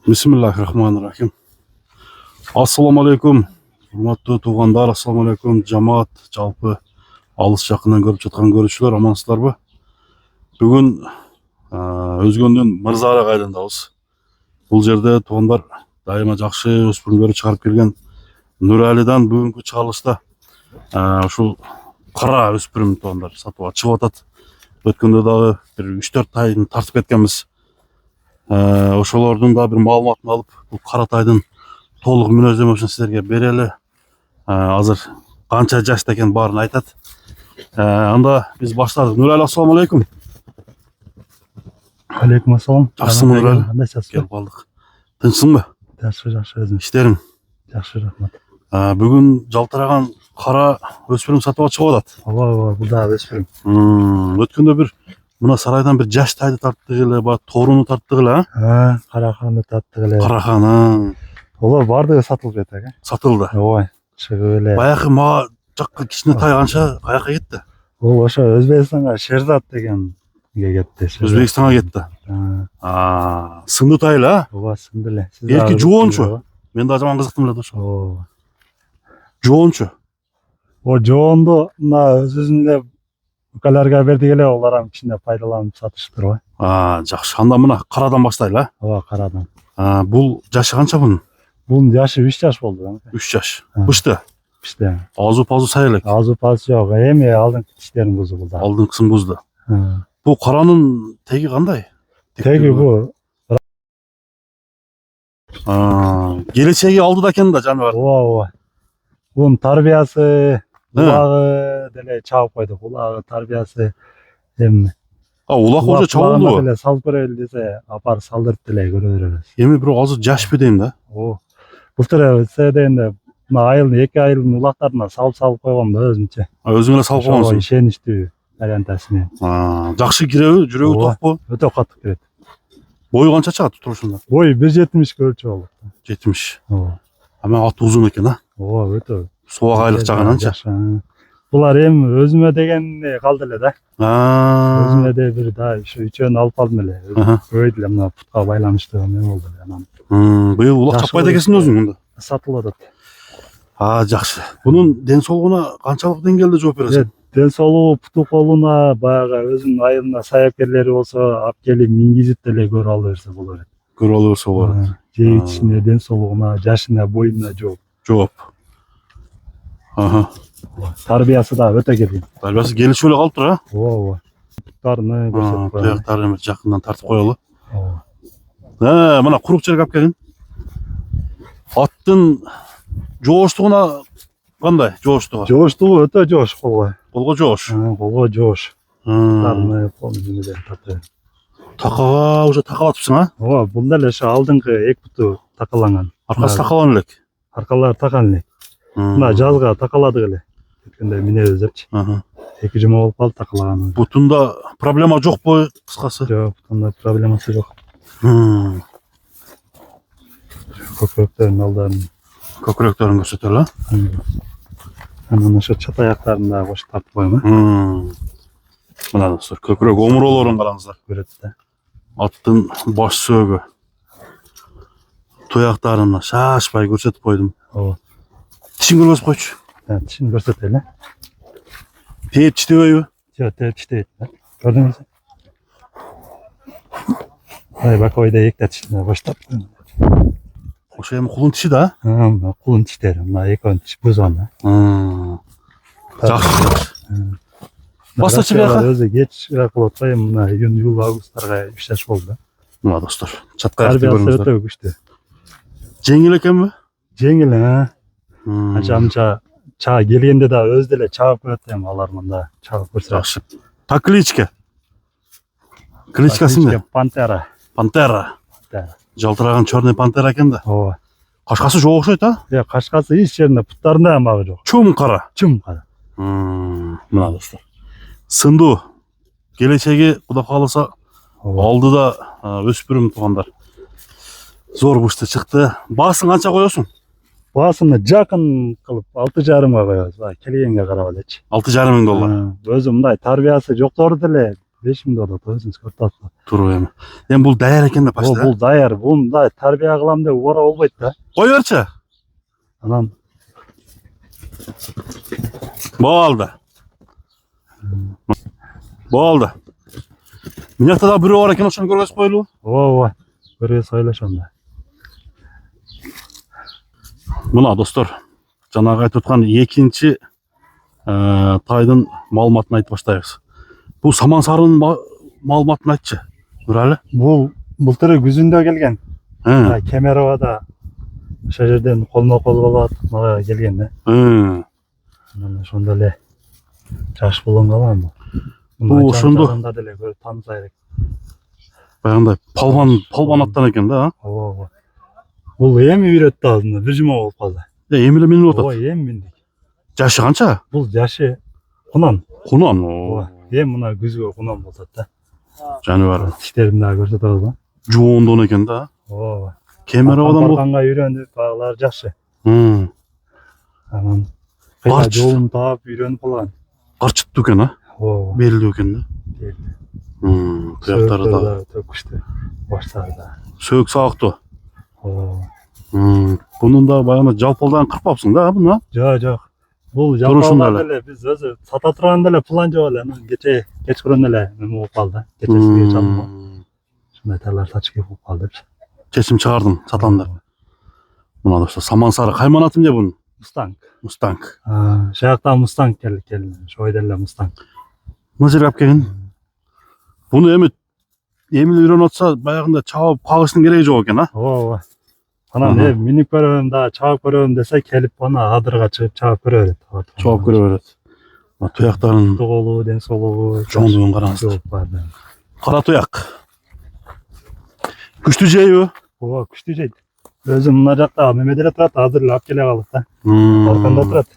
Bismillahirrahmanirrahim. Assalamu alaikum. Hurmatlı tuğanдар, assalamu alaikum. Cemaat, жалпы алыс жақыннан көріп жатқан көрушілер, амансыздар ба? Бүгін өзгөндөн Мырзаарак айылындабыз. Бұл жерде туғандар дайыма жақсы өспірімдері шығарып келген Нұрәлиден бүгінгі чыгарылышта ушул қара өспірім туғандар сатуға чыгып атат. Өткөндө дагы бир 3-4 тайын тартып кеткенбиз. Ошолордун да бир маалыматын алып, бул каратайдын толук мүнөздөмөсүн силерге берели. Азыр канча жашта экен баарын айтат. Анда биз баштадык. Нурали, ассаламу алейкум. Алейкум ассалам. Жакшысыңбы Нурали? Келип калдык. Тынчсыңбы? Жакшы өзүм. Иштериң? Жакшы, рахмат. Бүгүн жалтыраган кара өспүрүм сатууга чыгып атат. Ооба, бул да өспүрүм. Өткөндө бир мына сарайдан бир жаш тайды тарттык эле, баягы торуну тарттык эле, Караханы тарттык эле. Караханы. Олар бардыгы сатылып жатат, Сатылды. Ооба, чыгып эле. Баягы мага жакка кичине тай канча каяка кетти? Ошо Өзбекстанга Шерзат дегенге кетти. Өзбекстанга кетти. Сынды тай эле, Ооба, сынды эле. Эрки жоончу. Мен да жаман кызыктым эле ошо. Ооба. Жоончу. О жоонду мына өзүнүн укаларга бердик эле, олар кичине пайдаланып сатышыптыр го. Жакшы. Анда мына карадан баштайлы. Ооба, карадан. Бул жашы канча бунун? Бунун жашы 3 жаш болду. 3 жаш. Бышты. Биште. Азу-пазу сай элек. Азу-пазу жок. Эми алдыңкы тиштерин бузулду. Алдыңкысын бузду. Бул каранын теги кандай? Теги бу. Келечеги алдыда экен да жаныбар. Ооба. Bunun tarbiyası, ulağı dele çağып koyduk. Ulağı tarbiyası hem Улак уже чабылды. Dele salып көрөлү десе, апар салдырып деле көрө беребиз. Эми бирок азыр жашпы дейм да. Былтыр седенде мына айылдын 2 айылдын улактарына салып койгом да өзүмчө. Өзүңө эле салып койгонсуң. Ишеничтүү вариантасымен. Жакшы киреби, жүрөгү токпу? Өтө катык кирет. Бою канча чыгат турушунда? Бой 1.70 өлчү болду. 70. Ама аты узун экен, Ооба, өтө. Соок айлык жагынанчы. Булар эми өзүмө деген калды эле да. Өзүмө де бир да ушу үчөөнү алып калдым эле. Көбөйдү эле, мына путка байланыштуу эме болду анан. Быйыл улак чаппайт экенсиң өзүң мында. Сатылып атат. Жакшы. Бунун ден соолугуна канчалык деңгээлде жооп бересиң? Ден соолугу путу колуна баягы өзүнүн айылына саякерлери болсо, алып келип мингизип деле көрүп ала берсе болот. Көрүп ала берсе болот. Жегичине, ден соолугуна, жашына, боюна жооп. Тарбиясы да өтө келген. Тарбиясы келишип эле калыптыр, Ооба. Туттарыны көрсөтүп коелу. Туяктарын жакындан тартып коелу. Мына курук жерге алып келгин. Аттын жооштугуна кандай? Жооштугу өтө жоош колго. Колго жоош. Колго жоош. Туттарыны колдун тартып. Такага уже такалатыпсың, Ооба, бунда эле ошо алдыңкы 2 буту такаланган. Аркасы такалган элек. Аркалары такан элек. Мына жазга такаладык эле. Өткөндө минебиздерчи. 2 жума болуп калды такалаганы. Бутунда проблема жокпу, кыскасы? Жок, бутунда проблемасы жок. Көкүрөктөрүн алдарын. Көкүрөктөрүн көрсөтөлү. Анан ошо чат аяктарын да кошуп тартып коюм. Мына достор, көкүрөк омуролорун караңыздар. Көрөт да. Аттын баш сөөгү. Туяктарын шашпай көрсөтүп койдум. Тишин көргөзүп койчу. Тишин көрсөтөлү. Тээп тиштебейби? Жок, тээп тиштебейт. Көрдүңүзбү? Бакойда 2 тишине коштап. Ошо эми кулун тиши да? Кулун тиштери, мына 2 тиш бузган. Жакшы. Башкача бияка өзү кеч болот го, мына июнь, июль, августтарга 3 жаш болду. Мына достор, чаткай көрүңүздөр. Өтө күчтүү. Жеңил экенби? Жеңил, Анча чаа келгенде да өз деле чаап көрөт эми алар мында чаап көрсө. Жакшы. Та кличка. Кличкасы эмне? Пантера. Жалтыраган чёрный пантера экен да. Ооба. Кашкасы жок окшойт, Кашкасы эч жеринде, буттарында амагы жок. Чум кара. Мына достор. Сындуу. Келечеги Кудай кааласа алдыда өспүрүм туугандар. Зор бушты чыкты. Баасын канча коесуң? Баасыны жакын кылып 6,5 коебуз. Келгенге карап элечи. $6,500. Өзү мындай тарбиясы жоктору деле 5.000 доллар өзүңүз көрүп атасыз. Туруп эми. Эми бул даяр экен да почти. Бул даяр. Буну да тарбия кылам деп убара болбойт да. Кой берчи. Анан Болду. Болду. Мынакта да бирөө бар экен, ошону көргөзүп коелубу? ооба. Көрөсүз ойлошондо. Мына достор, жанагы айтып аткан экинчи тайдын маалыматын айтып баштайбыз. Бул саман сарынын маалыматын айтчы. Нуралы? Бул былтыр күзүндө келген. Кемеровада ошол жерден колмо-кол болуп мага келген да. Анан ошондо эле жаш булон калган бул. Бул ошондо деле көрүп тааныса керек. баягындай полбан аттан экен да. Ооба. Бул эми үйрөттү алдында, бир жума болуп калды. Эми эле минип атат. Ооба, эми биндик. Жашы канча? Бул жашы кунан. Кунан. Ооба. Эми мына күзгө кунан болот да. Жаныбар. Тиштерин дагы көрсөтөбүз да. Жуундон экен да. Ооба. Кемеровадан бул. Арканга үйрөнүп, багалар жакшы. Анан Барчы. жолун таап үйрөнүп калган. Карчыттуу экен, а? Ооба. Белдүү экен да. Туяктары да. Төкүштү. Баштары да. Сөөк саактуу. Ооба. Бунун да баягы жалпылдан кырпапсың да, буну? Жок. Бул Турушунда жалпалган эле биз өзү сата турганда эле план жок эле. Анан кечкөрүн эле неме болуп калды. Кечеси чалдым. Ушундай тайлар сатыш керек болуп калды. Чечим чыгардым, сатам деп. Мына достор, саман сары кайман аты эмне бунун? Мустанг. Мустанг. Шаяктан Мустанг келди. Ошой эле Мустанг. Мына жерге алып келген. Буну эми үйрөнүп атса, баягында чабып кагыштын кереги жок экен, а? Ооба. Анан минип көрөм да, чабып көрөм десе, келип ана адырга чыгып чабып көрө берет. Чабып көрө берет. Мына туяктарын тоголу, ден соолугу жоңдугун караңыздар. бар. Кара туяк. Күчтүү жейби? Ооба, күчтүү жейт. Өзү мына жакта Мемет эле турат, азыр эле алып келе калдык да. Арканда турат.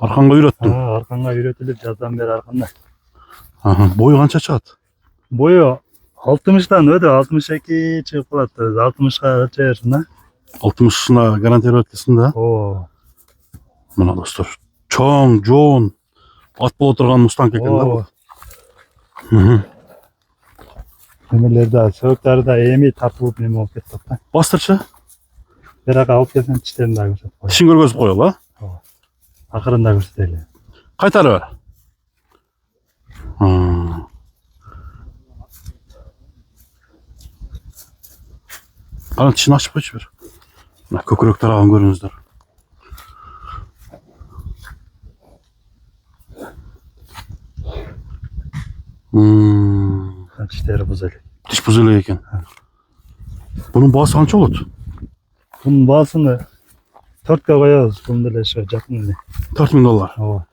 Арканга үйрөттүм. Арканга үйрөтүлүп жаздан бери арканда. Бою канча чыгат? Бою 60тан өтө 62 чыгып калат. 60га чейин да. 60-ына гарантиялап кетсин да. Ооба. Мына достор, чоң, жоон, ат боло турган Мустанг экен да бул. Немелер да, сөөктөрү да эми тартылып неме болуп кетти да. Бастырчы. Бирок алып келсем тиштерин да көрсөтүп коём. Тишин көргөзүп коелу, а? Ооба. Акырында көрсөтөлү. Кайтары бар. Ана тишин ачып койчу бир. Мына көкүрөк тарабын көрүңүздөр. Тиштери буз элек. Тиш буз элек экен. Бунун баасы канча болот? Bunun bağısını 4'e koyuyoruz. Bunu da şu jakın эле. $4000. Ооба.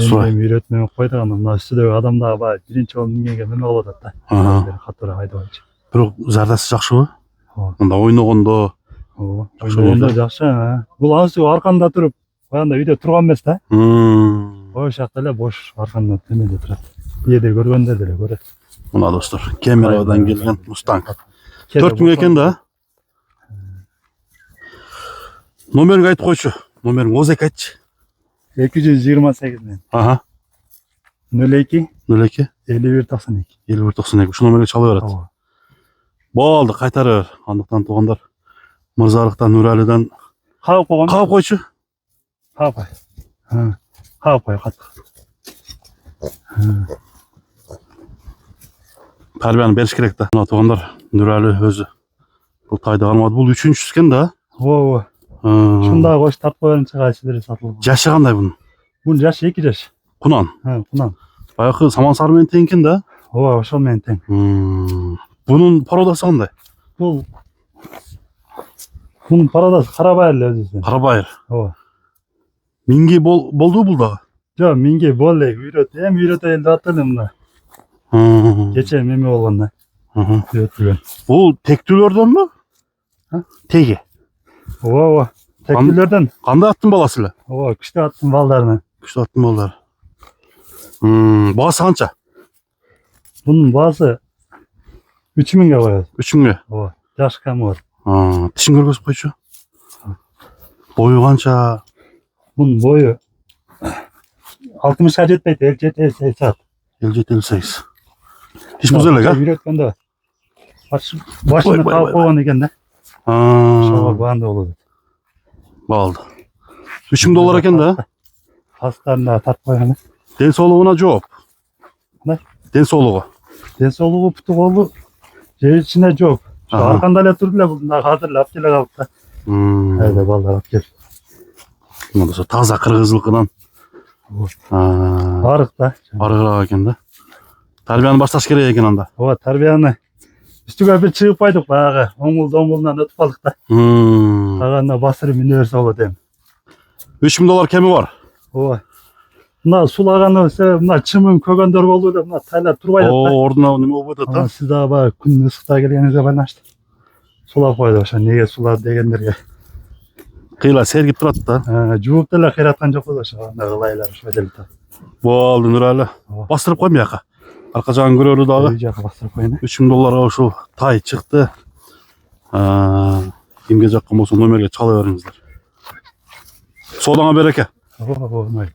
Сурай. Эми үйрөтмөй койдук аны. Мына үстүдөгү адам дагы баягы биринчи жолу мингенге неме болуп атат да. Катуураак айдабайчы. Бирок зардасы жакшыбы? Ооба. Мында ойногондо. Ооба. Ойногондо жакшы. Бул анысы арканда туруп, баягында үйдө турган эмес да. Ошол жакта эле бош арканда темеде турат. Бийеде көргөндө деле көрөт. Мына достор, Кемеровадан келген Мустанг. 4000 экен да. Номерин айтып койчу. Номерин ооз эки айтчы. 228 мен. 02 02 5192. 5192. Ушу номерге чала берет. Болду, кайтарыр. Андыктан туугандар Мырзарыктан, Нуралидан кагып койгон. Кагып койчу. Кагып кой. Кагып кой катык. Тарбияны бериш керек да. Мына туугандар, Нурали өзү бул тайды кармады. Бул 3-үнчүсү экен да. Ооба. Шунда кош тартып коерунча кайсыбири сатылып. Жашы кандай бунун? Бунун жашы 2 жаш. Кунан. Кунан. Баягы саман сары менен тең экен да. Ооба, ошол менен тең. Бунун породасы кандай? Бунун породасы карабайыр эле өзүсү. Карабайыр. Ооба. Минги болду бул дагы? Жок, минги болду, эми үйрөтөйүн деп аттым мына. Кече неме болгондо. Үйрөтүлгөн. Бул тектүүлөрдөнбү? Теги. Ооба. Тектүүлөрдөн. Кандай аттын баласы эле? Ооба, күчтүү аттын балдарынан. Күчтүү аттын балдары. Баасы канча? Бунун баасы 3000ге коёбуз. 3000ге. Ооба. Жаш камы бар. Тишин көргөзүп койчу. Бою канча? Бунун бою 60га жетпейт, 57-58 саат. 57-58. Hiç bu zelek ha? Үйреткенде Ой, başını ой, kalып ой, koygan eкен de. Ha, Şoğa bağında olur. baldı. 3000 dolar eken de. Hastalarına tat koyanı. Densoğluğuna job. Ne? Densoğluğu. Densoğluğu putu kolu yer içine çok. Şu Aha. arkanda ele durdular bunlar hazırlap gele kalıp da. Haydi ballar at gel. Ondan sonra taza kırgızlıkından. Arık da. Arıqıрақ eken de. Tarbiyani başlaş керек eken anda. O terbiyeni üstüge bir çıkıp baydık bayağı. Omuldan ötüp kaldık da. Kaganda basırı minörse olur deyim. 3000 dolar kemi var. O. Bunlar sulağanı sebep bunlar çımın kögöndör oldu da bunlar taylar turbaydı da. Orada nime oldu Ama da. siz daha bak күн ысықта келгеніңізге байланышты. Sulap koydu ошо неге сулады дегендерге. Kıyla sergip turat da. Жууп деле кыйраткан жок болду ошо андай кылайлар ошо деле та. Boldu Nurali. Bastırıp koymayak. Arka жағын көрөлү дагы. Үй жакка бастырып коюн. 3000 долларға ушул тай чыкты. Кимге жаккан болсо номерге чала бериңиздер. Содаңа береке. Ой.